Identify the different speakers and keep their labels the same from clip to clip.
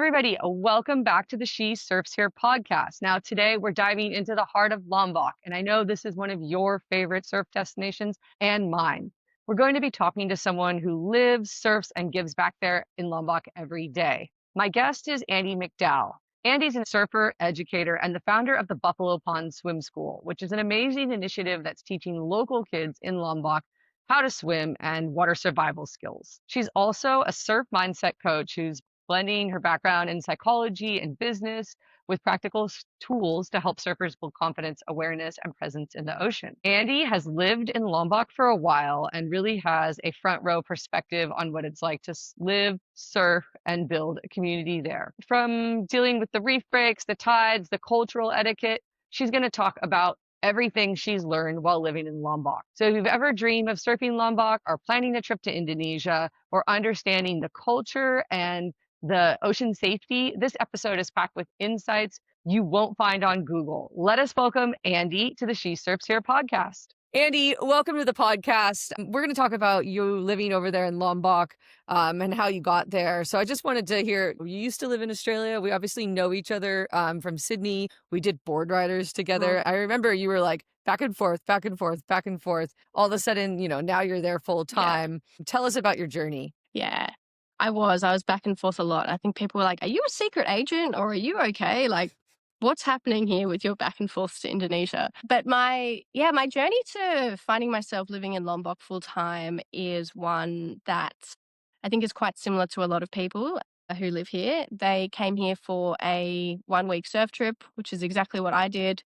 Speaker 1: everybody. Welcome back to the She Surfs Here podcast. Now, today we're diving into the heart of Lombok, and I know this is one of your favorite surf destinations and mine. We're going to be talking to someone who lives, surfs, and gives back there in Lombok every day. My guest is Andie McDowell. Andie's a surfer, educator, and the founder of the Buffalo Pond Swim School, which is an amazing initiative that's teaching local kids in Lombok how to swim and water survival skills. She's also a surf mindset coach who's blending her background in psychology and business with practical tools to help surfers build confidence, awareness, and presence in the ocean. Andie has lived in Lombok for a while and really has a front row perspective on what it's like to live, surf, and build a community there. From dealing with the reef breaks, the tides, the cultural etiquette, she's going to talk about everything she's learned while living in Lombok. So if you've ever dreamed of surfing Lombok or planning a trip to Indonesia or understanding the culture and the ocean safety, this episode is packed with insights you won't find on Google. Let us welcome Andie to the She Surfs Here podcast. Andie, welcome to the podcast. We're going to talk about you living over there in Lombok and how you got there. So I just wanted to hear, you used to live in Australia. We obviously know each other from Sydney. We did board riders together. I remember you were like back and forth, back and forth, back and forth. All of a sudden, now you're there full time. Yeah. Tell us about your journey.
Speaker 2: Yeah, I was back and forth a lot. I think people were like, are you a secret agent or are you okay? Like, what's happening here with your back and forth to Indonesia? But my journey to finding myself living in Lombok full time is one that I think is quite similar to a lot of people who live here. They came here for a 1-week surf trip, which is exactly what I did,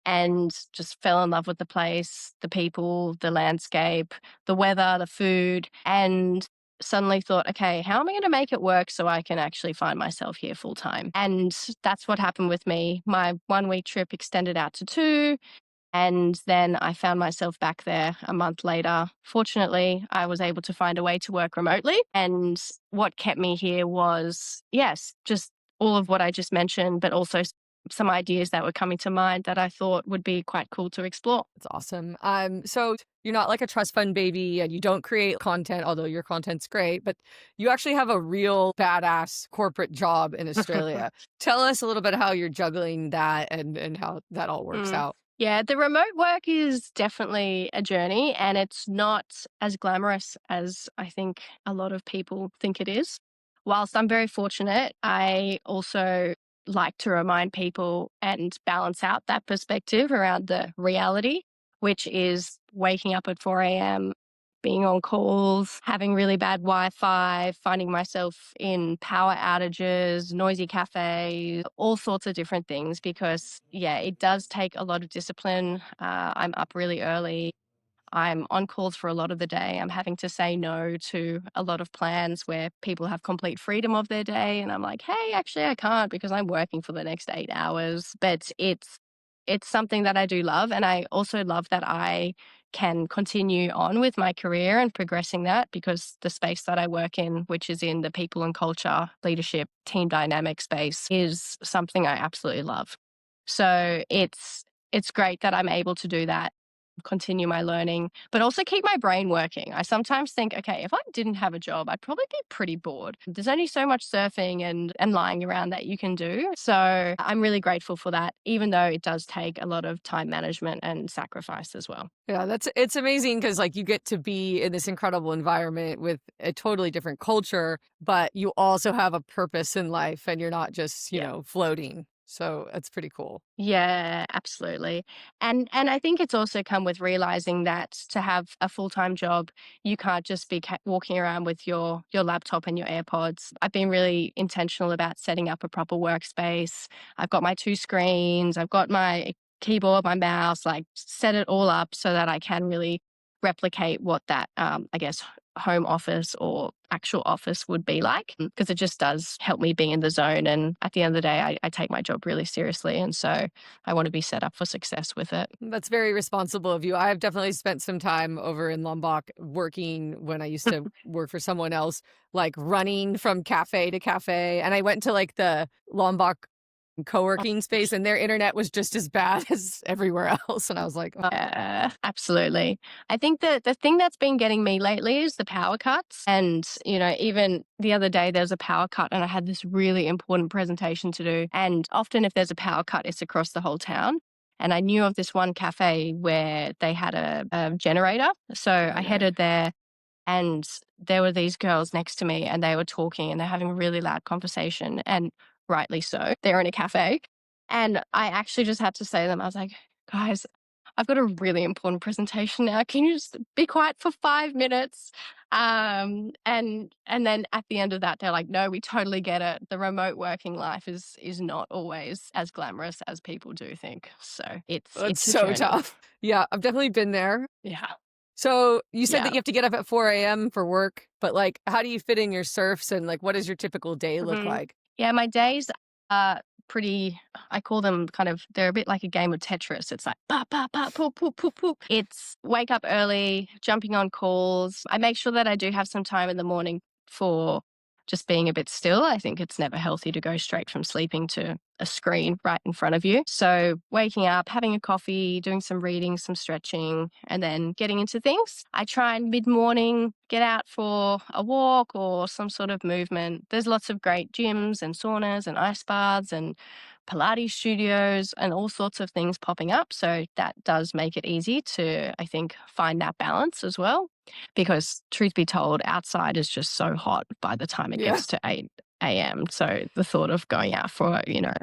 Speaker 2: and just fell in love with the place, the people, the landscape, the weather, the food, and suddenly thought, okay, how am I going to make it work so I can actually find myself here full time? And that's what happened with me. My 1-week trip extended out to 2. And then I found myself back there a month later. Fortunately, I was able to find a way to work remotely. And what kept me here was, yes, just all of what I just mentioned, but also some ideas that were coming to mind that I thought would be quite cool to explore.
Speaker 1: That's awesome. So you're not like a trust fund baby and you don't create content, although your content's great, but you actually have a real badass corporate job in Australia. Tell us a little bit how you're juggling that and how that all works out.
Speaker 2: Yeah, the remote work is definitely a journey, and it's not as glamorous as I think a lot of people think it is. Whilst I'm very fortunate, I also like to remind people and balance out that perspective around the reality, which is waking up at 4 a.m., being on calls, having really bad Wi-Fi, finding myself in power outages, noisy cafes, all sorts of different things because, it does take a lot of discipline. I'm up really early. I'm on calls for a lot of the day. I'm having to say no to a lot of plans where people have complete freedom of their day. And I'm like, hey, actually, I can't because I'm working for the next 8 hours. But it's something that I do love. And I also love that I can continue on with my career and progressing that because the space that I work in, which is in the people and culture, leadership, team dynamic space, is something I absolutely love. So it's great that I'm able to do that, continue my learning, but also keep my brain working. I sometimes think, okay, if I didn't have a job, I'd probably be pretty bored. There's only so much surfing and lying around that you can do. So I'm really grateful for that, even though it does take a lot of time management and sacrifice as well.
Speaker 1: Yeah, it's amazing because you get to be in this incredible environment with a totally different culture, but you also have a purpose in life and you're not just, floating. So it's pretty cool.
Speaker 2: Yeah, absolutely. And I think it's also come with realizing that to have a full-time job, you can't just be walking around with your laptop and your AirPods. I've been really intentional about setting up a proper workspace. I've got my 2 screens, I've got my keyboard, my mouse, set it all up so that I can really replicate what that, home office or actual office would be like, because it just does help me be in the zone. And at the end of the day, I take my job really seriously. And so I want to be set up for success with it.
Speaker 1: That's very responsible of you. I've definitely spent some time over in Lombok working when I used to work for someone else, running from cafe to cafe. And I went to the Lombok co-working space, and their internet was just as bad as everywhere else. And I was like, oh,
Speaker 2: Absolutely. I think that the thing that's been getting me lately is the power cuts. And, even the other day there was a power cut and I had this really important presentation to do. And often if there's a power cut, it's across the whole town. And I knew of this one cafe where they had a generator. So I
Speaker 1: okay.
Speaker 2: headed there and there were these girls next to me and they were talking and they're having a really loud conversation, and rightly so. They're in a cafe. And I actually just had to say to them, I was like, guys, I've got a really important presentation now. Can you just be quiet for 5 minutes? And then at the end of that, they're like, no, we totally get it. The remote working life is not always as glamorous as people do think. So
Speaker 1: It's
Speaker 2: it's a
Speaker 1: so
Speaker 2: journey.
Speaker 1: tough. Yeah, I've definitely been there.
Speaker 2: Yeah.
Speaker 1: So you said that
Speaker 2: Yeah.
Speaker 1: you have to get up at 4 a.m. for work, but like, how do you fit in your surfs and like, what does your typical day look
Speaker 2: Mhm.
Speaker 1: like?
Speaker 2: Yeah, my days are pretty, I call them kind of, they're a bit like a game of Tetris. It's like, ba, ba, ba, poop, poop, poop, poop. It's wake up early, jumping on calls. I make sure that I do have some time in the morning for just being a bit still. I think it's never healthy to go straight from sleeping to a screen right in front of you. So waking up, having a coffee, doing some reading, some stretching, and then getting into things. I try and mid-morning get out for a walk or some sort of movement. There's lots of great gyms and saunas and ice baths and Pilates studios and all sorts of things popping up. So that does make it easy to, I think, find that balance as well. Because truth be told, outside is just so hot by the time it
Speaker 1: Yeah,
Speaker 2: gets to 8 a.m. So the thought of going out for,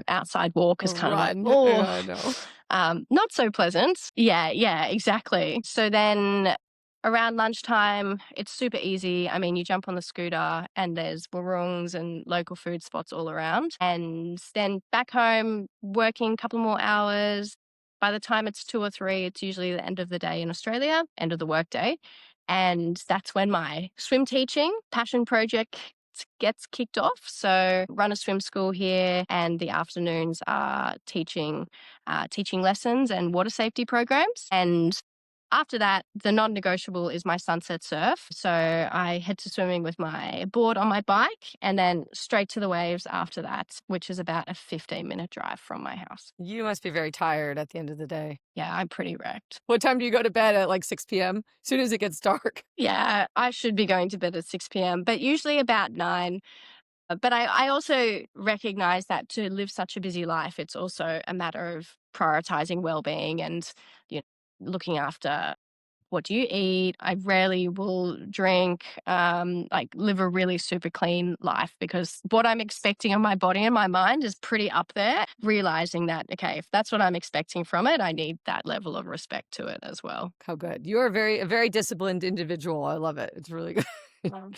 Speaker 2: outside walk
Speaker 1: a
Speaker 2: is kind of like,
Speaker 1: run.
Speaker 2: oh,
Speaker 1: I know.
Speaker 2: not so pleasant. Yeah, exactly. So then around lunchtime, it's super easy. I mean, you jump on the scooter and there's warungs and local food spots all around. And then back home, working a couple more hours. By the time it's 2 or 3, it's usually the end of the day in Australia, end of the workday. And that's when my swim teaching passion project gets kicked off. So run a swim school here, and the afternoons are teaching lessons and water safety programs. And after that, the non-negotiable is my sunset surf. So I head to swimming with my board on my bike and then straight to the waves after that, which is about a 15-minute drive from my house.
Speaker 1: You must be very tired at the end of the day.
Speaker 2: Yeah, I'm pretty wrecked.
Speaker 1: What time do you go to bed at like 6 p.m.? As soon as it gets dark.
Speaker 2: Yeah, I should be going to bed at 6 p.m., but usually about 9. But I also recognize that to live such a busy life, it's also a matter of prioritizing well-being and, you looking after what do you eat. I rarely will drink, like live a really super clean life, because what I'm expecting of my body and my mind is pretty up there. Realizing that, okay, if that's what I'm expecting from it, I need that level of respect to it as well.
Speaker 1: How good. You are a very disciplined individual. I love it. It's really good.
Speaker 2: Um,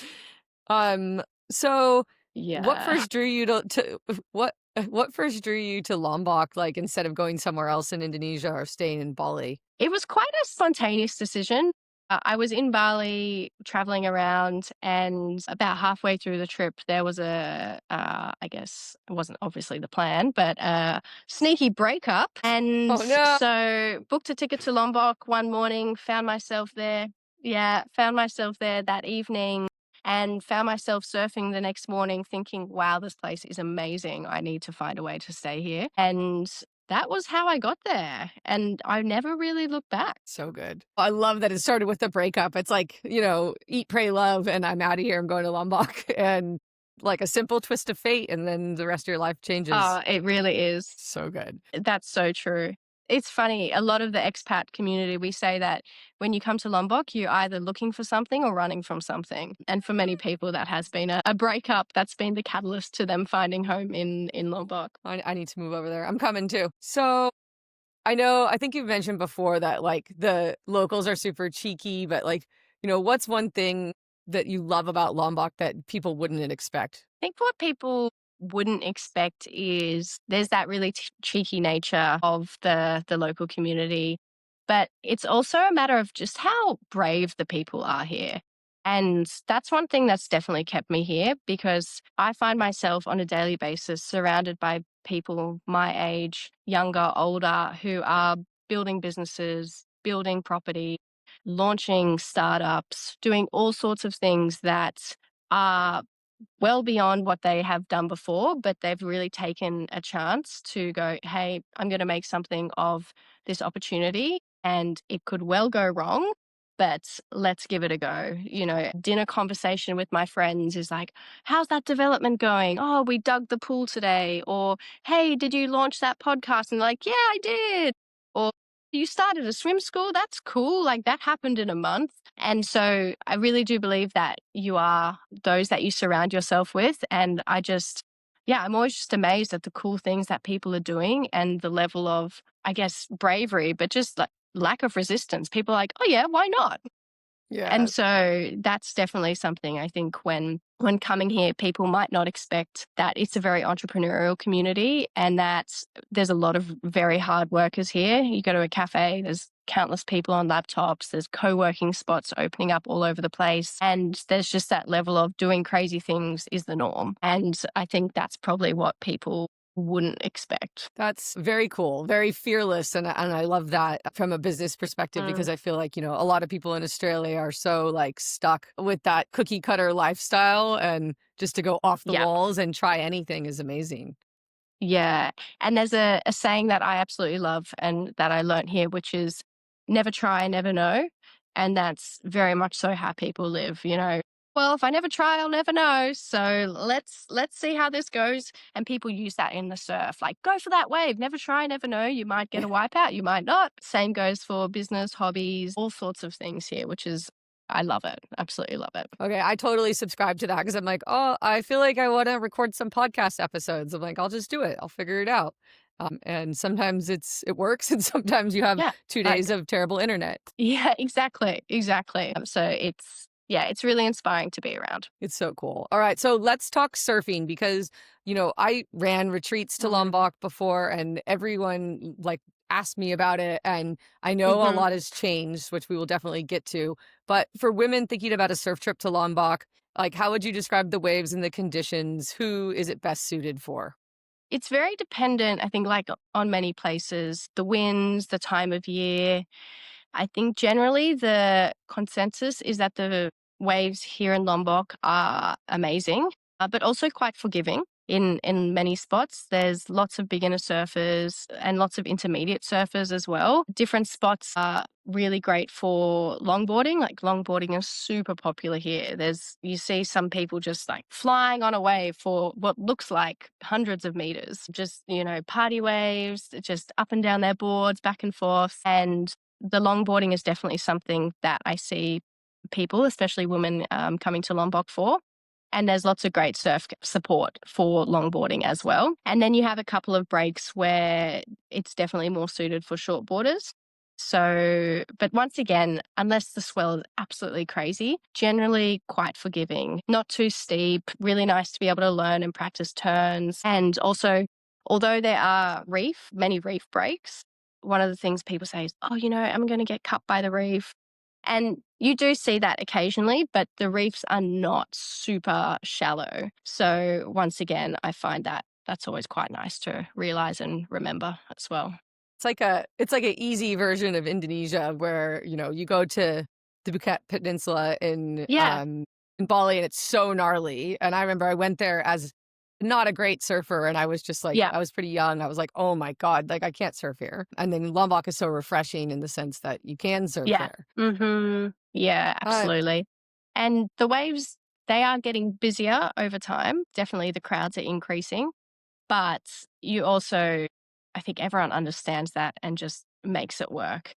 Speaker 1: Um, so what
Speaker 2: yeah.
Speaker 1: first drew you to what first drew you to Lombok, like instead of going somewhere else in Indonesia or staying in Bali?
Speaker 2: It was quite a spontaneous decision. I was in Bali traveling around, and about halfway through the trip, there was I guess it wasn't obviously the plan, but a sneaky breakup. And
Speaker 1: Oh no.
Speaker 2: so booked a ticket to Lombok one morning, found myself there. Yeah, found myself there that evening and found myself surfing the next morning thinking, wow, this place is amazing. I need to find a way to stay here. And that was how I got there, and I never really looked back.
Speaker 1: So good. I love that it started with the breakup. It's like, eat, pray, love, and I'm out of here. I'm going to Lombok and like a simple twist of fate. And then the rest of your life changes.
Speaker 2: Oh, it really is.
Speaker 1: So good.
Speaker 2: That's so true. It's funny, a lot of the expat community, we say that when you come to Lombok, you're either looking for something or running from something. And for many people, that has been a breakup that's been the catalyst to them finding home in Lombok.
Speaker 1: I need to move over there. I'm coming too. So I think you've mentioned before that like the locals are super cheeky, but like, what's one thing that you love about Lombok that people wouldn't expect?
Speaker 2: I think what people wouldn't expect is there's that really cheeky nature of the local community, but it's also a matter of just how brave the people are here. And that's one thing that's definitely kept me here, because I find myself on a daily basis surrounded by people my age, younger, older, who are building businesses, building property, launching startups, doing all sorts of things that are well beyond what they have done before, but they've really taken a chance to go, hey, I'm going to make something of this opportunity and it could well go wrong, but let's give it a go. Dinner conversation with my friends is like, how's that development going? Oh, we dug the pool today. Or, hey, did you launch that podcast? And they're like, yeah, I did. Or, you started a swim school? That's cool. Like that happened in a month. And so I really do believe that you are those that you surround yourself with. And I'm always just amazed at the cool things that people are doing and the level of, I guess, bravery, but just like lack of resistance. People are like, oh, yeah, why not?
Speaker 1: Yeah.
Speaker 2: And so that's definitely something I think when coming here, people might not expect that it's a very entrepreneurial community and that there's a lot of very hard workers here. You go to a cafe, there's countless people on laptops, there's co-working spots opening up all over the place. And there's just that level of doing crazy things is the norm. And I think that's probably what people wouldn't expect.
Speaker 1: That's very cool, very fearless. And I love that from a business perspective, because
Speaker 2: Mm,
Speaker 1: I feel like, a lot of people in Australia are so like stuck with that cookie cutter lifestyle, and just to go off the
Speaker 2: yeah.
Speaker 1: walls and try anything is amazing.
Speaker 2: Yeah. And there's a saying that I absolutely love and that I learnt here, which is never try, never know. And that's very much so how people live. Well, if I never try, I'll never know. So let's see how this goes. And people use that in the surf, like go for that wave. Never try, never know. You might get a wipeout, you might not. Same goes for business, hobbies, all sorts of things here, which is I love it. Absolutely love it.
Speaker 1: Okay, I totally subscribe to that, because I'm like, oh, I feel like I want to record some podcast episodes. I'm like, I'll just do it. I'll figure it out. And sometimes it works, and sometimes you have
Speaker 2: Yeah.
Speaker 1: 2 days of terrible internet.
Speaker 2: Yeah, exactly, exactly. So it's really inspiring to be around.
Speaker 1: It's so cool. All right, so let's talk surfing, because I ran retreats to
Speaker 2: Mm,
Speaker 1: Lombok before, and everyone like asked me about it, and I know a
Speaker 2: mhm.
Speaker 1: lot has changed, which we will definitely get to. But for women thinking about a surf trip to Lombok, like how would you describe the waves and the conditions? Who is it best suited for?
Speaker 2: It's very dependent, I think, like on many places, the winds, the time of year. I think generally the consensus is that the waves here in Lombok are amazing, but also quite forgiving. In many spots, there's lots of beginner surfers and lots of intermediate surfers as well. Different spots are really great for longboarding. Like longboarding is super popular here. You see some people just like flying on a wave for what looks like hundreds of meters, just, party waves, just up and down their boards, back and forth. And the longboarding is definitely something that I see people, especially women, coming to Lombok for. And there's lots of great surf support for longboarding as well. And then you have a couple of breaks where it's definitely more suited for shortboarders. So, but once again, unless the swell is absolutely crazy, generally quite forgiving, not too steep, really nice to be able to learn and practice turns. And also, although there are many reef breaks, one of the things people say is, oh, I'm going to get cut by the reef. And you do see that occasionally, but the reefs are not super shallow. So once again, I find that that's always quite nice to realize and remember as well.
Speaker 1: It's like an easy version of Indonesia, where you go to the Bukit Peninsula
Speaker 2: Yeah,
Speaker 1: in Bali, and it's so gnarly. And I remember I went there as not a great surfer, and I was just like,
Speaker 2: yeah,
Speaker 1: I was pretty young. I was like, oh my god, like I can't surf here. And then Lombok is so refreshing in the sense that you can surf
Speaker 2: yeah.
Speaker 1: there.
Speaker 2: Yeah,
Speaker 1: Uh,
Speaker 2: absolutely. And the waves, they are getting busier over time. Definitely the crowds are increasing. But you also, I think everyone understands that and just makes it work.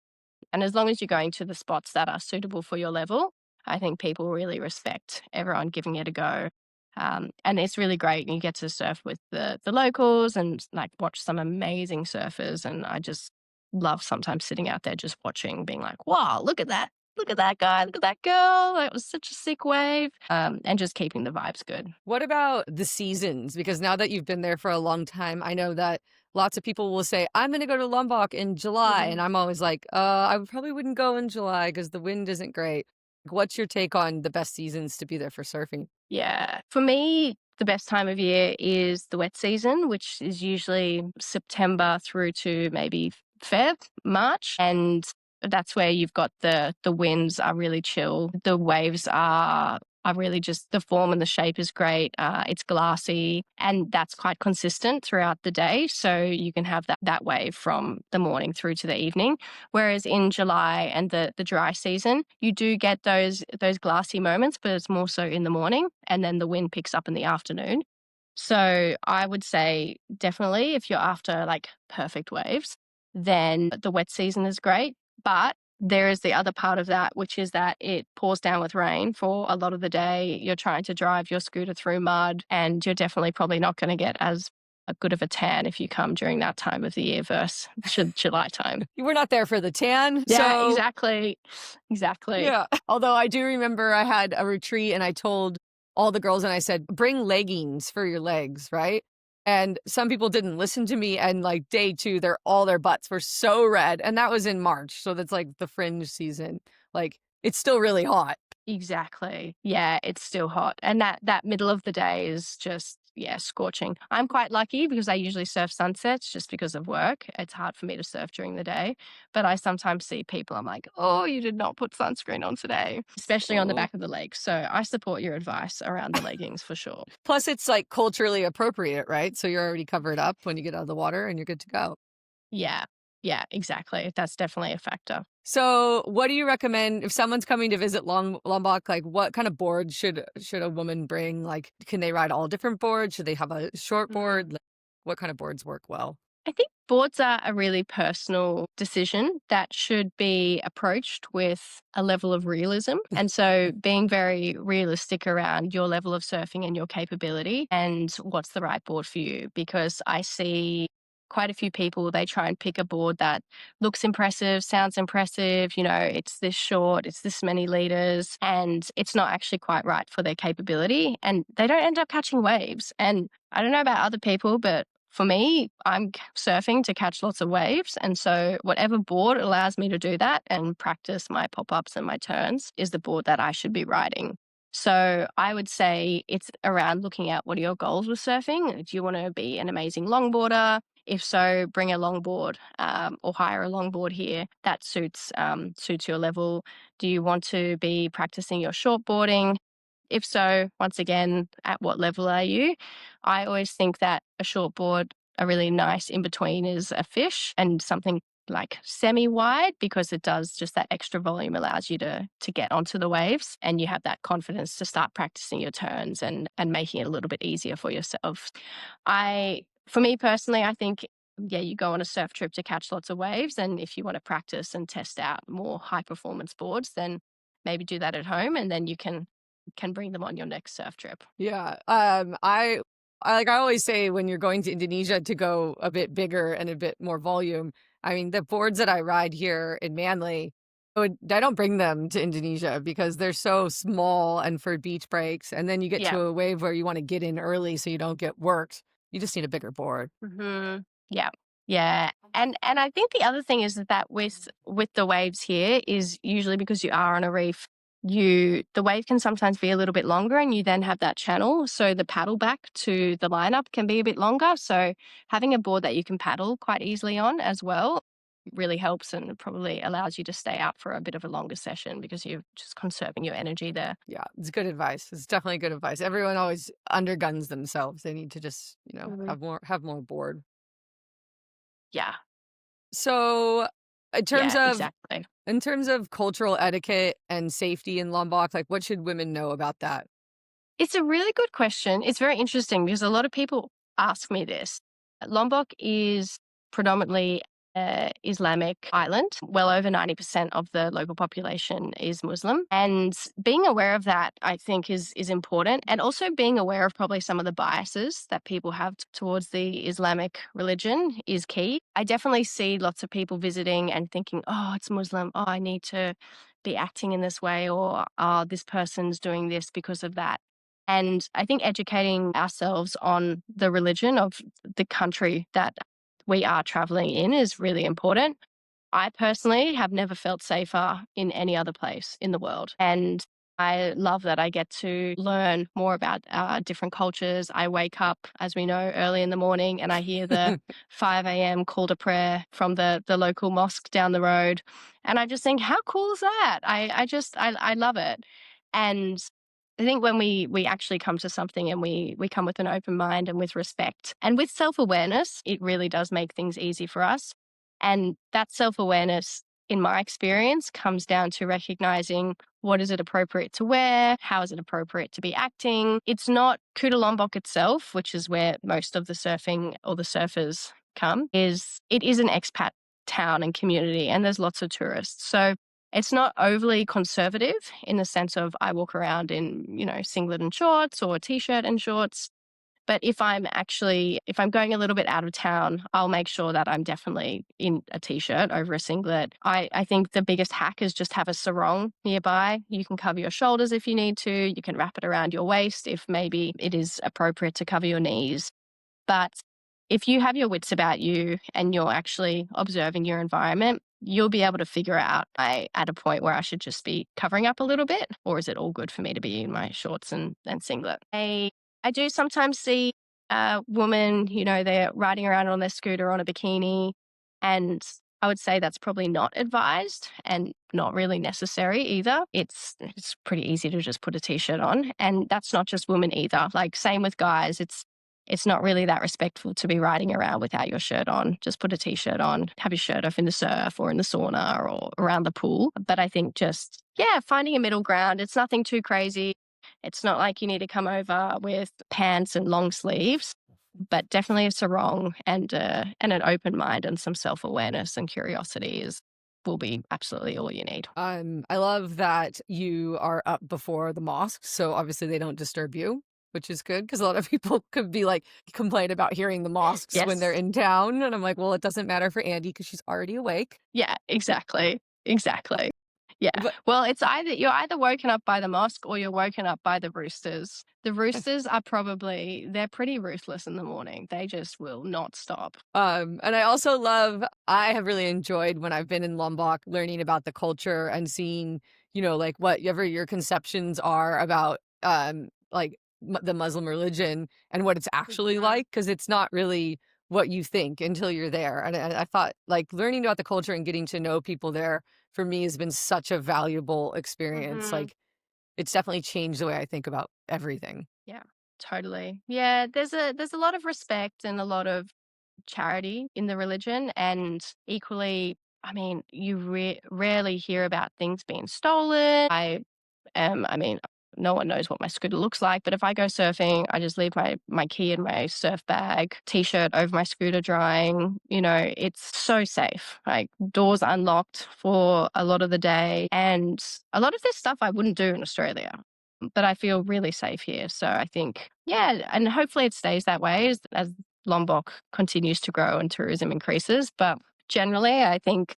Speaker 2: And as long as you're going to the spots that are suitable for your level, I think people really respect everyone giving it a go. And it's really great. You get to surf with the locals and like watch some amazing surfers. And I just love sometimes sitting out there just watching, being like, wow, look at that. Look at that guy. Look at that girl. That was such a sick wave. And just keeping the vibes good.
Speaker 1: what about the seasons? Because now that you've been there for a long time, I know that lots of people will say, I'm going to go to Lombok in July. And
Speaker 2: Mhm.
Speaker 1: I'm always like, I probably wouldn't go in July because the wind isn't great. What's your take on the best seasons to be there for surfing?
Speaker 2: Yeah. For me, the best time of year is the wet season, which is usually September through to maybe Feb, March. And that's where you've got the winds are really chill. The waves are I really just, the form and the shape is great. It's glassy and that's quite consistent throughout the day. So you can have that wave from the morning through to the evening. Whereas in July and the dry season, you do get those glassy moments, but it's more so in the morning and then the wind picks up in the afternoon. So I would say definitely if you're after like perfect waves, then the wet season is great. But there is the other part of that, which is that it pours down with rain for a lot of the day. You're trying to drive your scooter through mud, and you're definitely probably not going to get as a good of a tan if you come during that time of the year versus July time.
Speaker 1: We're not there for the tan.
Speaker 2: Yeah,
Speaker 1: So
Speaker 2: exactly. Exactly.
Speaker 1: yeah. Although I do remember I had a retreat and I told all the girls and I said, bring leggings for your legs, right? And some people didn't listen to me. And like day 2, all their butts were so red. And that was in March. So that's like the fringe season. Like it's still really hot.
Speaker 2: Exactly. Yeah, it's still hot. And that middle of the day is just, yeah, scorching. I'm quite lucky because I usually surf sunsets just because of work. It's hard for me to surf during the day. But I sometimes see people, I'm like, oh, you did not put sunscreen on today, especially on the
Speaker 1: Oh.
Speaker 2: back of the leg. So I support your advice around the leggings for sure.
Speaker 1: Plus, it's like culturally appropriate, right? So you're already covered up when you get out of the water and you're good to go.
Speaker 2: Yeah. Yeah, exactly. That's definitely a factor.
Speaker 1: So, what do you recommend if someone's coming to visit Lombok? Like, what kind of board should a woman bring? Like, can they ride all different boards? Should they have a short board? Like, what kind of boards work well?
Speaker 2: I think boards are a really personal decision that should be approached with a level of realism. And so being very realistic around your level of surfing and your capability and what's the right board for you. Because I see quite a few people, they try and pick a board that looks impressive, sounds impressive, it's this short, it's this many liters, and it's not actually quite right for their capability. And they don't end up catching waves. And I don't know about other people, but for me, I'm surfing to catch lots of waves. And so, whatever board allows me to do that and practice my pop ups and my turns is the board that I should be riding. So, I would say it's around looking at what are your goals with surfing? Do you want to be an amazing longboarder? If so, bring a longboard or hire a longboard here that suits your level. Do you want to be practicing your shortboarding? If so, once again, at what level are you? I always think that a shortboard, a really nice in between is a fish and something like semi wide because it does just that extra volume allows you to get onto the waves and you have that confidence to start practicing your turns and making it a little bit easier for yourself. For me personally, I think yeah, you go on a surf trip to catch lots of waves. And if you want to practice and test out more high performance boards, then maybe do that at home and then you can bring them on your next surf trip.
Speaker 1: Yeah. I always say when you're going to Indonesia to go a bit bigger and a bit more volume. I mean, the boards that I ride here in Manly, I don't bring them to Indonesia because they're so small and for beach breaks. And then you get to
Speaker 2: Yeah.
Speaker 1: a wave where you want to get in early so you don't get worked. You just need a bigger board.
Speaker 2: Yeah. Yeah. And I think the other thing is that with the waves here is usually because you are on a reef, the wave can sometimes be a little bit longer and you then have that channel. So the paddle back to the lineup can be a bit longer. So having a board that you can paddle quite easily on as well really helps and probably allows you to stay out for a bit of a longer session because you're just conserving your energy there.
Speaker 1: Yeah, it's good advice. It's definitely good advice. Everyone always underguns themselves. They need to just,
Speaker 2: Mhm.
Speaker 1: have more board.
Speaker 2: Yeah.
Speaker 1: So, in terms
Speaker 2: Yeah,
Speaker 1: of
Speaker 2: exactly.
Speaker 1: cultural etiquette and safety in Lombok, like what should women know about that?
Speaker 2: It's a really good question. It's very interesting because a lot of people ask me this. Lombok is predominantly Islamic island. Well over 90% of the local population is Muslim. And being aware of that, I think, is important. And also being aware of probably some of the biases that people have towards the Islamic religion is key. I definitely see lots of people visiting and thinking, oh, it's Muslim. Oh, I need to be acting in this way, or oh, this person's doing this because of that. And I think educating ourselves on the religion of the country that we are traveling in is really important. I personally have never felt safer in any other place in the world. And I love that I get to learn more about different cultures. I wake up, as we know, early in the morning and I hear the 5 a.m. call to prayer from the local mosque down the road. And I just think, how cool is that? I love it. And I think when we actually come to something and we come with an open mind and with respect and with self-awareness, it really does make things easy for us. And that self-awareness, in my experience, comes down to recognizing what is it appropriate to wear, how is it appropriate to be acting. It's not Kuta Lombok itself, which is where most of the surfing or the surfers come, is it is an expat town and community, and there's lots of tourists. So it's not overly conservative in the sense of I walk around in, singlet and shorts or t-shirt and shorts. But if I'm going a little bit out of town, I'll make sure that I'm definitely in a t-shirt over a singlet. I think the biggest hack is just have a sarong nearby. You can cover your shoulders if you need to. You can wrap it around your waist if maybe it is appropriate to cover your knees. But if you have your wits about you and you're actually observing your environment, you'll be able to figure out at a point where I should just be covering up a little bit, or is it all good for me to be in my shorts and singlet? I do sometimes see a woman, they're riding around on their scooter on a bikini, and I would say that's probably not advised and not really necessary either. It's pretty easy to just put a t-shirt on, and that's not just women either. Like same with guys, it's not really that respectful to be riding around without your shirt on. Just put a t-shirt on, have your shirt off in the surf or in the sauna or around the pool. But I think just, yeah, finding a middle ground. It's nothing too crazy. It's not like you need to come over with pants and long sleeves, but definitely a sarong and an open mind and some self-awareness and curiosity will be absolutely all you need.
Speaker 3: I love that you are up before the mosque, so obviously they don't disturb you, which is good because a lot of people could be like complain about hearing the mosques when they're
Speaker 2: Yes.
Speaker 3: in town, and I'm like, well, it doesn't matter for Andie because she's already awake.
Speaker 2: Yeah, exactly. Exactly. Yeah.
Speaker 3: But
Speaker 2: Well, you're either woken up by the mosque or you're woken up by the roosters. The roosters they're pretty ruthless in the morning. They just will not stop.
Speaker 3: and I have really enjoyed when I've been in Lombok learning about the culture and seeing, like whatever your conceptions are about, like the Muslim religion and what it's actually
Speaker 2: Mhm.
Speaker 3: like, because it's not really what you think until you're there. And I thought like learning about the culture and getting to know people there for me has been such a valuable experience.
Speaker 2: Mhm.
Speaker 3: Like it's definitely changed the way I think about everything.
Speaker 2: Yeah, totally. Yeah, there's a lot of respect and a lot of charity in the religion, and equally, I mean, you rarely hear about things being stolen. I mean, no one knows what my scooter looks like, but if I go surfing, I just leave my key in my surf bag, t-shirt over my scooter drying. It's so safe. Like doors unlocked for a lot of the day, and a lot of this stuff I wouldn't do in Australia. But I feel really safe here. So I think, yeah, and hopefully it stays that way as Lombok continues to grow and tourism increases. But generally, I think,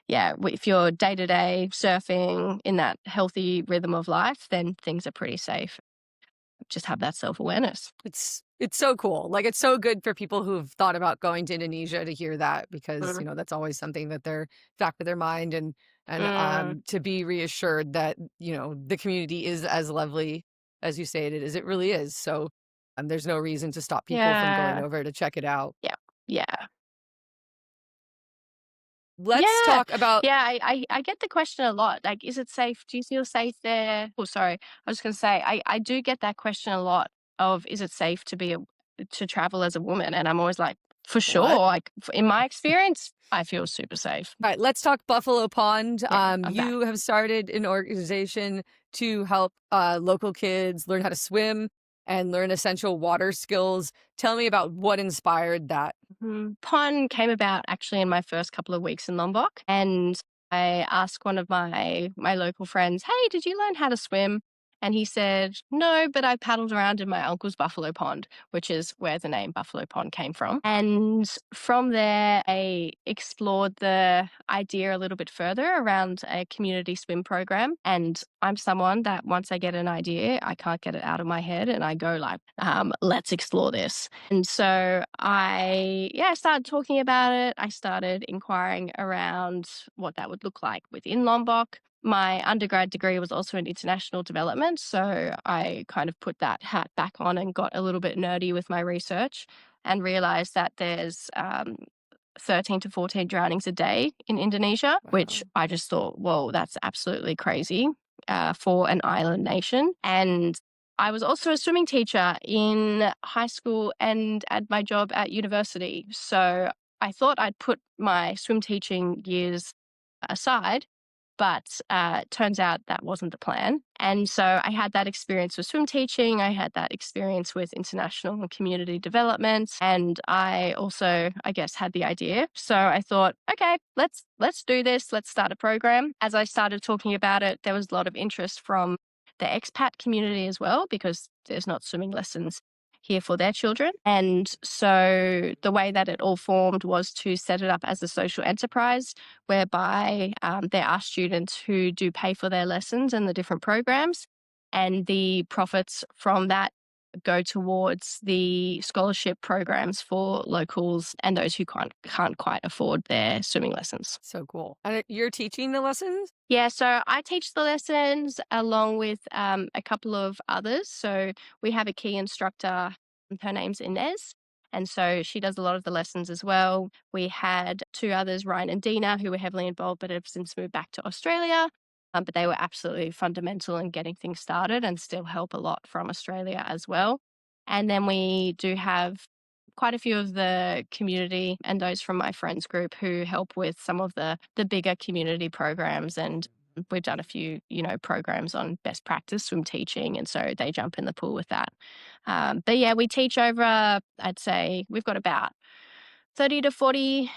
Speaker 2: yeah, if you're day to day surfing in that healthy rhythm of life, then things are pretty safe. Just have that self awareness.
Speaker 3: It's so cool. Like it's so good for people who've thought about going to Indonesia to hear that because,
Speaker 2: Mm.
Speaker 3: that's always something that they're back of their mind, and
Speaker 2: Mm.
Speaker 3: to be reassured that, the community is as lovely as you say it is. It really is. So there's no reason to stop people from going
Speaker 2: Yeah.
Speaker 3: over to check it out.
Speaker 2: Yeah. Yeah.
Speaker 3: Let's
Speaker 2: Yeah.
Speaker 3: talk about
Speaker 2: Yeah. I get the question a lot. Like, is it safe? Do you feel safe there? Oh, sorry. I was going to say, I do get that question a lot of, is it safe to travel as a woman? And I'm always like, for sure.
Speaker 3: what?
Speaker 2: Like, in my experience, I feel super safe.
Speaker 3: All right, let's talk Buffalo Pond.
Speaker 2: Yeah. I'm back.
Speaker 3: You have started an organization to help local kids learn how to swim and learn essential water skills. Tell me about what inspired that.
Speaker 2: Pond came about actually in my first couple of weeks in Lombok, and I asked one of my local friends, "Hey, did you learn how to swim?" And he said, "No, but I paddled around in my uncle's Buffalo Pond," which is where the name Buffalo Pond came from. And from there, I explored the idea a little bit further around a community swim program. And I'm someone that once I get an idea, I can't get it out of my head, and I go like, "Let's explore this." And so I started talking about it. I started inquiring around what that would look like within Lombok. My undergrad degree was also in international development. So I kind of put that hat back on and got a little bit nerdy with my research and realized that there's 13 to 14 drownings a day in Indonesia, which
Speaker 3: Wow.
Speaker 2: I just thought, whoa, that's absolutely crazy. for an island nation. And I was also a swimming teacher in high school and at my job at university. So I thought I'd put my swim teaching years aside, but turns out that wasn't the plan. And so I had that experience with swim teaching. I had that experience with international and community development. And I also, I guess, had the idea. So I thought, okay, let's do this. Let's start a program. As I started talking about it, there was a lot of interest from the expat community as well, because there's not swimming lessons here for their children. And so the way that it all formed was to set it up as a social enterprise, whereby there are students who do pay for their lessons and the different programs, and the profits from that go towards the scholarship programs for locals and those who can't quite afford their swimming lessons.
Speaker 3: So cool. And you're teaching the lessons?
Speaker 2: Yeah, so I teach the lessons along with a couple of others. So we have a key instructor. Her name's Inez. And so she does a lot of the lessons as well. We had two others, Ryan and Dina, who were heavily involved but have since moved back to Australia. But they were absolutely fundamental in getting things started and still help a lot from Australia as well. And then we do have quite a few of the community and those from my friends group who help with some of the bigger community programs. And we've done a few, programs on best practice swim teaching. And so they jump in the pool with that. But yeah, we teach over, I'd say we've got about 30 to 40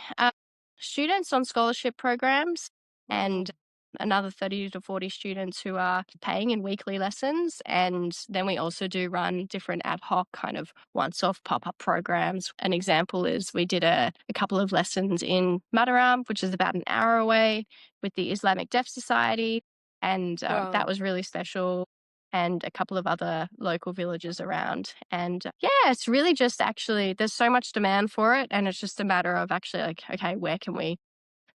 Speaker 2: students on scholarship programs, and another 30 to 40 students who are paying in weekly lessons. And then we also do run different ad hoc kind of once-off pop-up programs. An example is we did a couple of lessons in Mataram, which is about an hour away, with the Islamic Deaf Society. And that was really special. And a couple of other local villages around. And yeah, it's really just actually, there's so much demand for it. And it's just a matter of actually like, okay,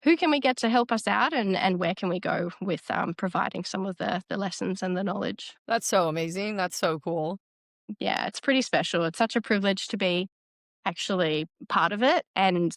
Speaker 2: who can we get to help us out, and where can we go with providing some of the lessons and the knowledge?
Speaker 3: That's so amazing. That's so cool.
Speaker 2: Yeah, it's pretty special. It's such a privilege to be actually part of it. And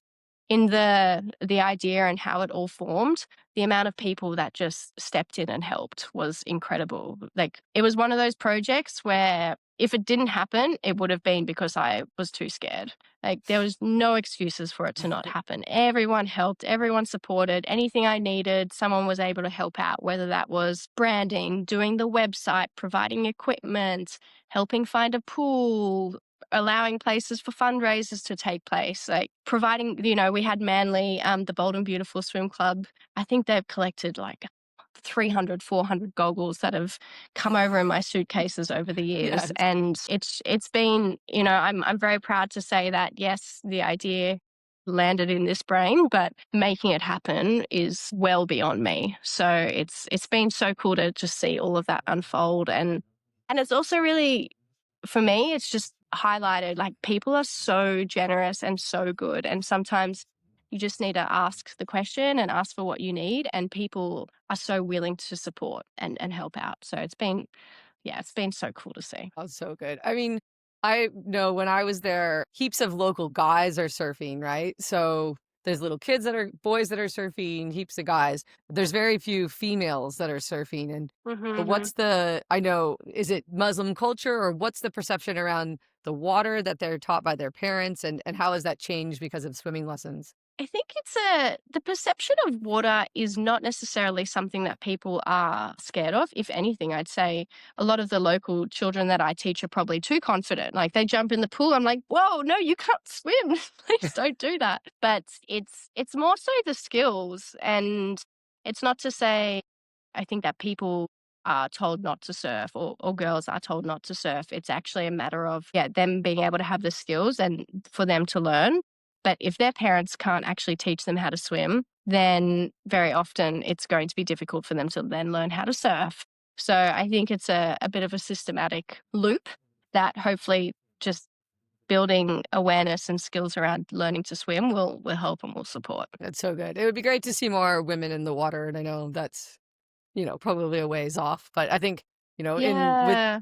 Speaker 2: in the idea and how it all formed, the amount of people that just stepped in and helped was incredible. Like, it was one of those projects where if it didn't happen, it would have been because I was too scared. Like, there was no excuses for it to not happen. Everyone helped, everyone supported. Anything I needed, someone was able to help out, whether that was branding, doing the website, providing equipment, helping find a pool, allowing places for fundraisers to take place, like providing, we had Manly, the Bold and Beautiful Swim Club. I think they've collected like 300, 400 goggles that have come over in my suitcases over the years.
Speaker 3: Yes.
Speaker 2: And it's been, I'm very proud to say that, yes, the idea landed in this brain, but making it happen is well beyond me. So it's been so cool to just see all of that unfold. And it's also really, for me, it's just highlighted, like, people are so generous and so good. And sometimes you just need to ask the question and ask for what you need. And people are so willing to support and help out. So it's been so cool to see.
Speaker 3: That's so good. I mean, I know when I was there, heaps of local guys are surfing, right? So there's little boys that are surfing, heaps of guys. There's very few females that are surfing. And I know, is it Muslim culture, or what's the perception around the water that they're taught by their parents, and how has that changed because of swimming lessons?
Speaker 2: I think the perception of water is not necessarily something that people are scared of. If anything, I'd say a lot of the local children that I teach are probably too confident. Like, they jump in the pool, I'm like, whoa, no, you can't swim. Please don't do that. But it's more so the skills. And it's not to say, I think, that people are told not to surf, or girls are told not to surf. It's actually a matter of, them being able to have the skills and for them to learn. But if their parents can't actually teach them how to swim, then very often it's going to be difficult for them to then learn how to surf. So I think it's a bit of a systematic loop that hopefully just building awareness and skills around learning to swim will help and will support.
Speaker 3: That's so good. It would be great to see more women in the water. And I know that's, probably a ways off. But I think,
Speaker 2: Yeah.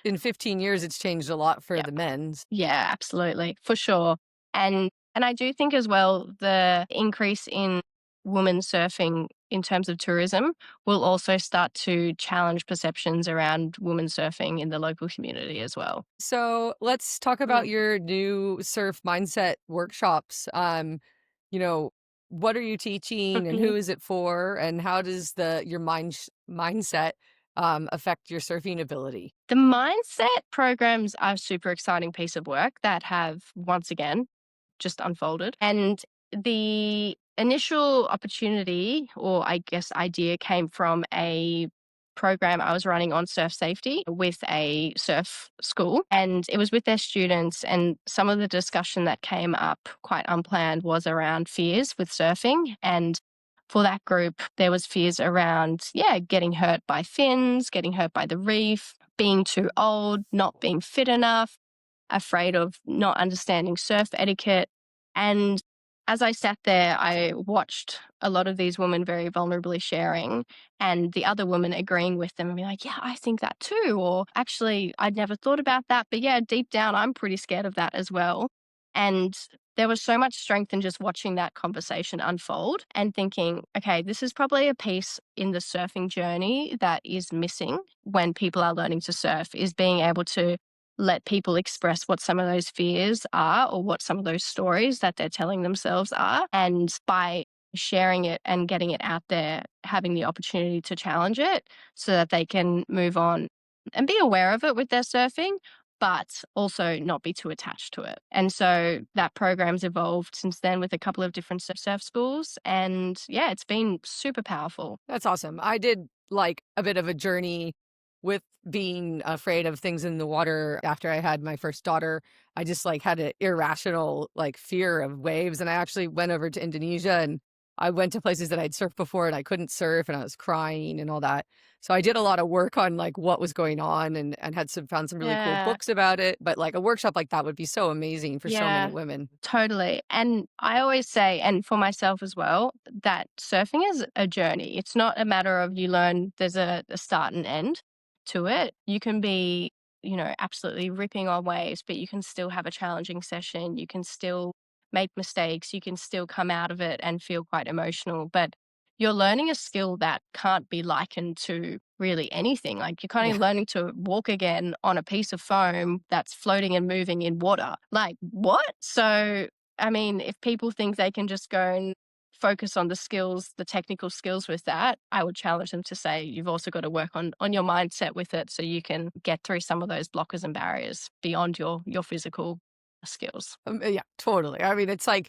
Speaker 3: in 15 years, it's changed a lot for the men's.
Speaker 2: Yeah, absolutely. For sure. And I do think as well, the increase in women surfing in terms of tourism will also start to challenge perceptions around women surfing in the local community as well.
Speaker 3: So let's talk about
Speaker 2: Mm.
Speaker 3: your new surf mindset workshops. You know, what are you teaching and who is it for? And how does your mindset affect your surfing ability?
Speaker 2: The mindset programs are a super exciting piece of work that have once again just unfolded. And the initial opportunity, or I guess idea, came from a program I was running on surf safety with a surf school. And it was with their students. And some of the discussion that came up quite unplanned was around fears with surfing. And for that group, there was fears around, yeah, getting hurt by fins, getting hurt by the reef, being too old, not being fit enough, afraid of not understanding surf etiquette. And as I sat there, I watched a lot of these women very vulnerably sharing, and the other women agreeing with them and be like, yeah, I think that too. Or actually, I'd never thought about that. But yeah, deep down, I'm pretty scared of that as well. And there was so much strength in just watching that conversation unfold and thinking, okay, this is probably a piece in the surfing journey that is missing when people are learning to surf, is being able to let people express what some of those fears are or what some of those stories that they're telling themselves are. And by sharing it and getting it out there, having the opportunity to challenge it so that they can move on and be aware of it with their surfing, but also not be too attached to it. And so that program's evolved since then with a couple of different surf schools. And yeah, it's been super powerful.
Speaker 3: That's awesome. I did like a bit of a journey with being afraid of things in the water after I had my first daughter. I just like had an irrational like fear of waves. And I actually went over to Indonesia and I went to places that I'd surfed before and I couldn't surf and I was crying and all that. So I did a lot of work on like what was going on and had found some really cool
Speaker 2: Yeah.
Speaker 3: books about it. But like a workshop like that would be so amazing for so many
Speaker 2: Yeah.
Speaker 3: women.
Speaker 2: Totally. And I always say, and for myself as well, that surfing is a journey. It's not a matter of you learn there's a start and end to it. You can be, absolutely ripping on waves, but you can still have a challenging session. You can still make mistakes. You can still come out of it and feel quite emotional. But you're learning a skill that can't be likened to really anything. Like you're kind
Speaker 3: Yeah.
Speaker 2: of learning to walk again on a piece of foam that's floating and moving in water. Like, what? So, I mean, if people think they can just go and focus on the skills, the technical skills with that, I would challenge them to say you've also got to work on your mindset with it so you can get through some of those blockers and barriers beyond your physical skills.
Speaker 3: Yeah, totally. I mean, it's like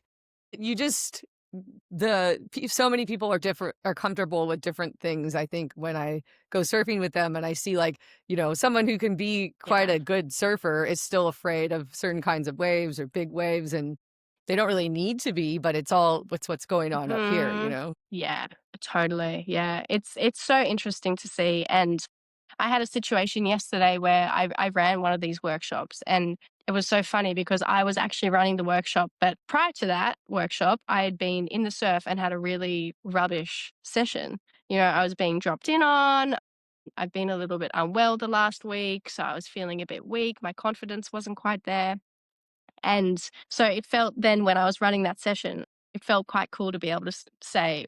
Speaker 3: you just so many people are comfortable with different things. I think when I go surfing with them and I see like, someone who can be quite
Speaker 2: Yeah.
Speaker 3: a good surfer is still afraid of certain kinds of waves or big waves and they don't really need to be, but what's going on up here, you
Speaker 2: Mhm.
Speaker 3: know?
Speaker 2: Yeah, totally. Yeah. It's so interesting to see. And I had a situation yesterday where I ran one of these workshops, and it was so funny because I was actually running the workshop. But prior to that workshop, I had been in the surf and had a really rubbish session. I was being dropped in on. I've been a little bit unwell the last week. So I was feeling a bit weak. My confidence wasn't quite there. And so it felt then when I was running that session, it felt quite cool to be able to say,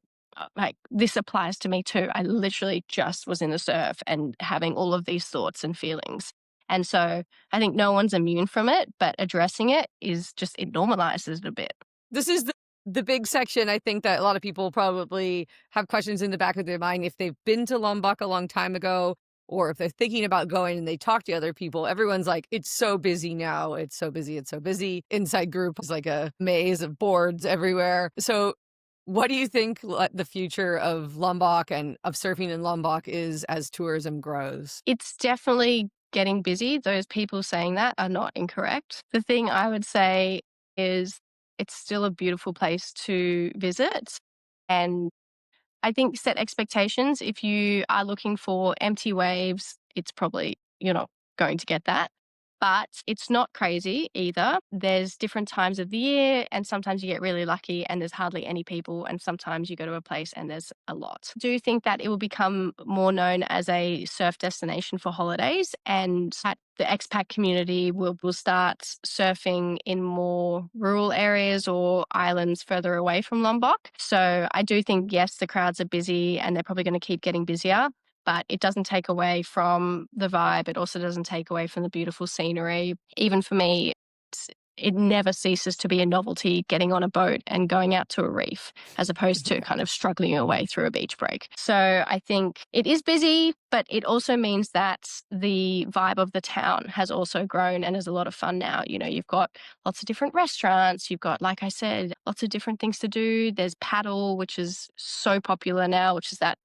Speaker 2: like, this applies to me too. I literally just was in the surf and having all of these thoughts and feelings. And so I think no one's immune from it, but addressing it is just, it normalizes it a bit.
Speaker 3: This is the big section I think that a lot of people probably have questions in the back of their mind if they've been to Lombok a long time ago or if they're thinking about going and they talk to other people. Everyone's like, it's so busy now. It's so busy. It's so busy. Inside group is like a maze of boards everywhere. So what do you think the future of Lombok and of surfing in Lombok is as tourism grows?
Speaker 2: It's definitely getting busy. Those people saying that are not incorrect. The thing I would say is it's still a beautiful place to visit. And I think set expectations. If you are looking for empty waves, it's probably you're not going to get that. but it's not crazy either. There's different times of the year, and sometimes you get really lucky and there's hardly any people, and sometimes you go to a place and there's a lot. Do you think that it will become more known as a surf destination for holidays, and that the expat community will start surfing in more rural areas or islands further away from Lombok? So I do think, yes, the crowds are busy and they're probably going to keep getting busier, but it doesn't take away from the vibe. It also doesn't take away from the beautiful scenery. Even for me, it never ceases to be a novelty getting on a boat and going out to a reef as opposed to kind of struggling your way through a beach break. So I think it is busy, but it also means that the vibe of the town has also grown and is a lot of fun now. You know, you've got lots of different restaurants. You've got, like I said, lots of different things to do. There's paddle, which is so popular now, which is the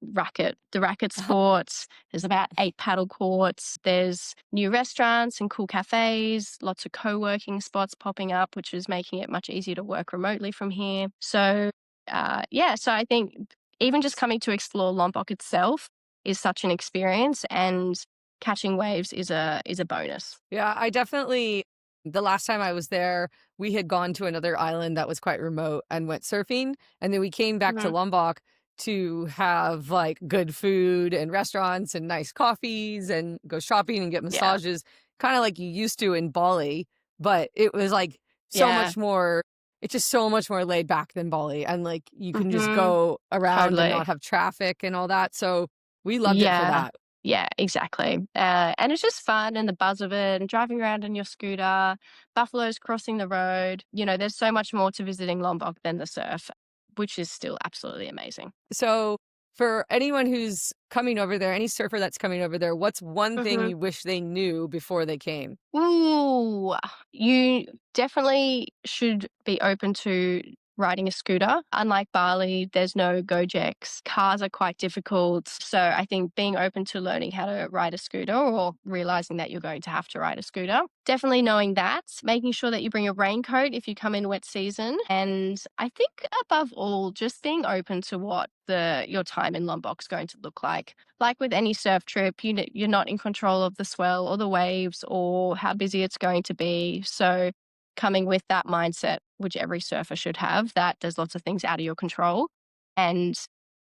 Speaker 2: racket sports. There's about 8 paddle courts. There's new restaurants and cool cafes, lots of co-working spots popping up, which is making it much easier to work remotely from here. So, so I think even just coming to explore Lombok itself is such an experience, and catching waves is a bonus.
Speaker 3: Yeah, I definitely the last time I was there, we had gone to another island that was quite remote and went surfing, and then we came back to
Speaker 2: Mhm.
Speaker 3: Lombok to have like good food and restaurants and nice coffees and go shopping and get
Speaker 2: Yeah.
Speaker 3: massages, kind of like you used to in Bali, but it was like so
Speaker 2: Yeah.
Speaker 3: much more it's just so much more laid back than Bali, and like you can just
Speaker 2: Mhm.
Speaker 3: go around and
Speaker 2: Totally.
Speaker 3: not have traffic and all that. So we loved it for
Speaker 2: Yeah.
Speaker 3: that.
Speaker 2: Yeah, exactly. And it's just fun, and the buzz of it and driving around in your scooter, buffaloes crossing the road. You know, there's so much more to visiting Lombok than the surf, which is still absolutely amazing.
Speaker 3: So, for anyone who's coming over there, any surfer that's coming over there, what's one thing
Speaker 2: Mhm.
Speaker 3: you wish they knew before they came?
Speaker 2: Ooh, you definitely should be open to riding a scooter. Unlike Bali, there's no Gojeks. Cars are quite difficult. So I think being open to learning how to ride a scooter, or realizing that you're going to have to ride a scooter, definitely knowing that, making sure that you bring a raincoat if you come in wet season. And I think above all, just being open to what your time in Lombok's going to look like. Like with any surf trip, you're not in control of the swell or the waves or how busy it's going to be. So coming with that mindset, which every surfer should have, that there's lots of things out of your control. And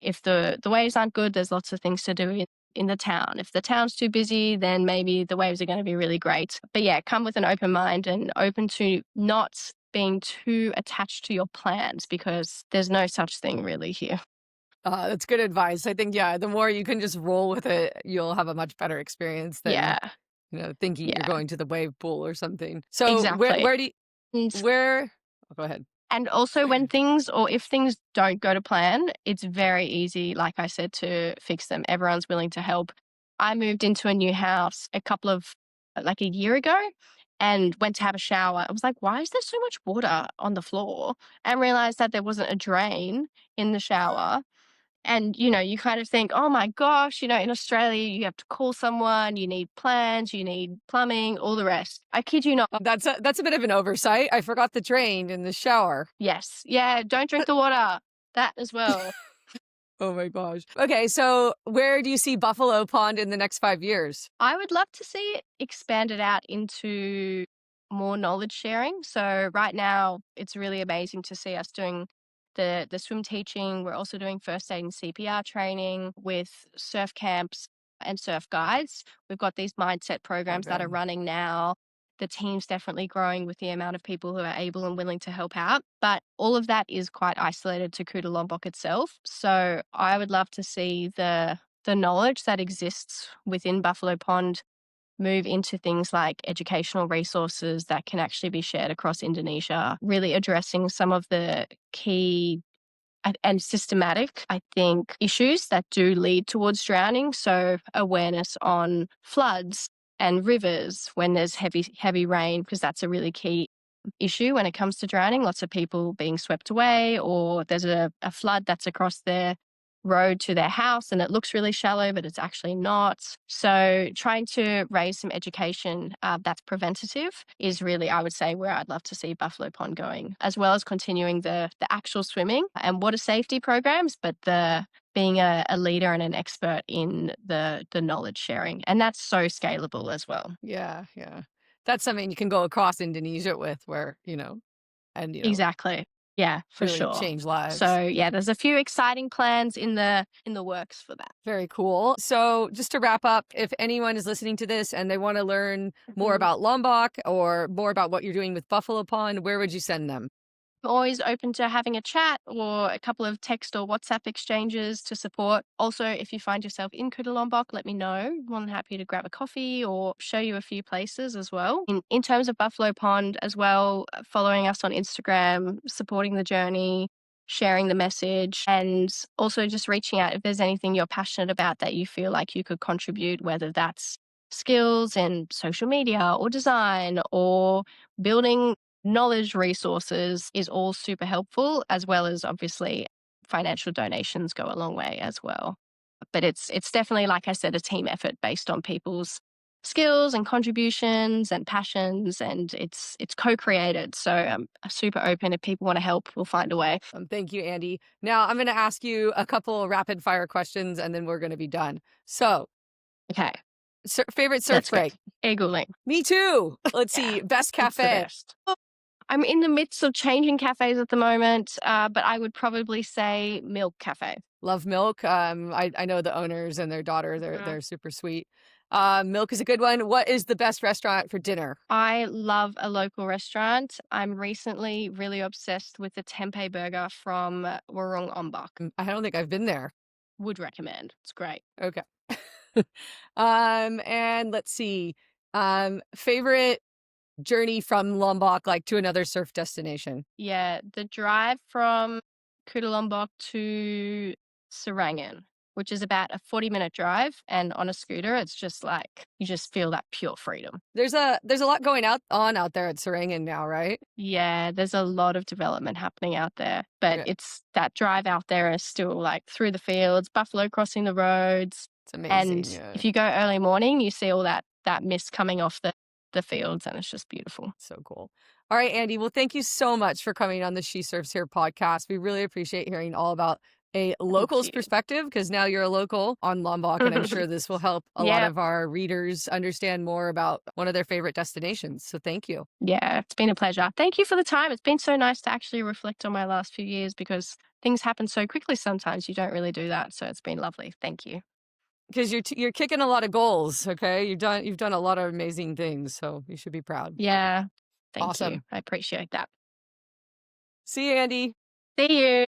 Speaker 2: if the waves aren't good, there's lots of things to do in the town. If the town's too busy, then maybe the waves are going to be really great. But yeah, come with an open mind and open to not being too attached to your plans, because there's no such thing really here.
Speaker 3: That's good advice. I think, yeah, the more you can just roll with it, you'll have a much better experience than,
Speaker 2: Yeah,
Speaker 3: thinking you're
Speaker 2: yeah,
Speaker 3: going to the wave pool or something. So,
Speaker 2: exactly.
Speaker 3: where do you,
Speaker 2: And
Speaker 3: where, oh, go ahead.
Speaker 2: And also when things, or if things don't go to plan, it's very easy, like I said, to fix them. Everyone's willing to help. I moved into a new house like a year ago, and went to have a shower. I was like, why is there so much water on the floor? And realized that there wasn't a drain in the shower. And, you kind of think, oh my gosh, in Australia, you have to call someone, you need plans, you need plumbing, all the rest. I kid you not.
Speaker 3: That's a bit of an oversight. I forgot the drain in the shower.
Speaker 2: Yes. Yeah. Don't drink the water. That as well.
Speaker 3: Oh my gosh. Okay, so where do you see Buffalo Pond in the next 5 years?
Speaker 2: I would love to see it expanded out into more knowledge sharing. So right now, it's really amazing to see us doing the swim teaching. We're also doing first aid and CPR training with surf camps and surf guides. We've got these mindset
Speaker 3: Oh,
Speaker 2: programs that are
Speaker 3: good.
Speaker 2: running now. The team's definitely growing with the amount of people who are able and willing to help out. But all of that is quite isolated to Kuta Lombok itself. So I would love to see the knowledge that exists within Buffalo Pond move into things like educational resources that can actually be shared across Indonesia, really addressing some of the key and systematic, I think, issues that do lead towards drowning. So awareness on floods and rivers when there's heavy rain, because that's a really key issue when it comes to drowning. Lots of people being swept away, or there's a flood that's across their road to their house and it looks really shallow, but it's actually not. So trying to raise some education that's preventative is really, I would say, where I'd love to see Buffalo Pond going, as well as continuing the actual swimming and water safety programs, but the being a leader and an expert in the knowledge sharing. And that's so scalable as well.
Speaker 3: Yeah, yeah. That's something you can go across Indonesia with where, and,
Speaker 2: Exactly. Yeah, for
Speaker 3: really
Speaker 2: sure.
Speaker 3: change lives.
Speaker 2: So yeah, there's a few exciting plans in the works for that.
Speaker 3: Very cool. So, just to wrap up, if anyone is listening to this and they want to learn more
Speaker 2: Mhm.
Speaker 3: about Lombok or more about what you're doing with Buffalo Pond, where would you send them?
Speaker 2: Always open to having a chat or a couple of text or WhatsApp exchanges to support. Also, if you find yourself in Lombok, let me know. More than happy to grab a coffee or show you a few places as well. In terms of Buffalo Pond as well, following us on Instagram, supporting the journey, sharing the message, and also just reaching out if there's anything you're passionate about that you feel like you could contribute, whether that's skills in social media or design or building knowledge resources is all super helpful, as well as obviously financial donations go a long way as well. But it's definitely, like I said, a team effort based on people's skills and contributions and passions, and it's co-created. So I'm super open. If people want to help, we'll find a way.
Speaker 3: Thank you, Andie. Now, I'm going to ask you a couple rapid fire questions and then we're going to be done. So,
Speaker 2: Okay,
Speaker 3: favorite surf
Speaker 2: let's go.
Speaker 3: break?
Speaker 2: Eagling.
Speaker 3: Me too. Let's
Speaker 2: Yeah,
Speaker 3: see. Best
Speaker 2: it's the
Speaker 3: cafe?
Speaker 2: best. I'm in the midst of changing cafes at the moment, but I would probably say Milk Cafe.
Speaker 3: Love Milk. I know the owners and their daughter. They're
Speaker 2: Mhm.
Speaker 3: they're super sweet. Milk is a good one. What is the best restaurant for dinner?
Speaker 2: I love a local restaurant. I'm recently really obsessed with the tempeh burger from Lombok.
Speaker 3: I don't think I've been there.
Speaker 2: Would recommend. It's great.
Speaker 3: Okay. And let's see. Favorite journey from Lombok, like to another surf destination.
Speaker 2: Yeah, the drive from Lombok to Serangan, which is about a 40-minute drive, and on a scooter, it's just like you just feel that pure freedom.
Speaker 3: There's a lot going out there at Serangan now, right?
Speaker 2: Yeah, there's a lot of development happening out there, but
Speaker 3: Okay.
Speaker 2: it's that drive out there is still like through the fields, buffalo crossing the roads.
Speaker 3: It's amazing.
Speaker 2: And
Speaker 3: Yeah.
Speaker 2: if you go early morning, you see all that mist coming off the fields, and it's just beautiful.
Speaker 3: So cool. All right, Andie. Well, thank you so much for coming on the She Surfs Here podcast. We really appreciate hearing all about a
Speaker 2: Thank
Speaker 3: local's
Speaker 2: you.
Speaker 3: perspective because now you're a local on Lombok, and I'm sure this will help a lot
Speaker 2: Yeah.
Speaker 3: of our readers understand more about one of their favorite destinations. So thank you.
Speaker 2: Yeah, it's been a pleasure. Thank you for the time. It's been so nice to actually reflect on my last few years because things happen so quickly sometimes. You don't really do that. So it's been lovely. Thank you.
Speaker 3: Because you're kicking a lot of goals. Okay, you've done a lot of amazing things, so you should be proud.
Speaker 2: Yeah. Thank you.
Speaker 3: Awesome.
Speaker 2: I appreciate that.
Speaker 3: See you, Andie.
Speaker 2: See you.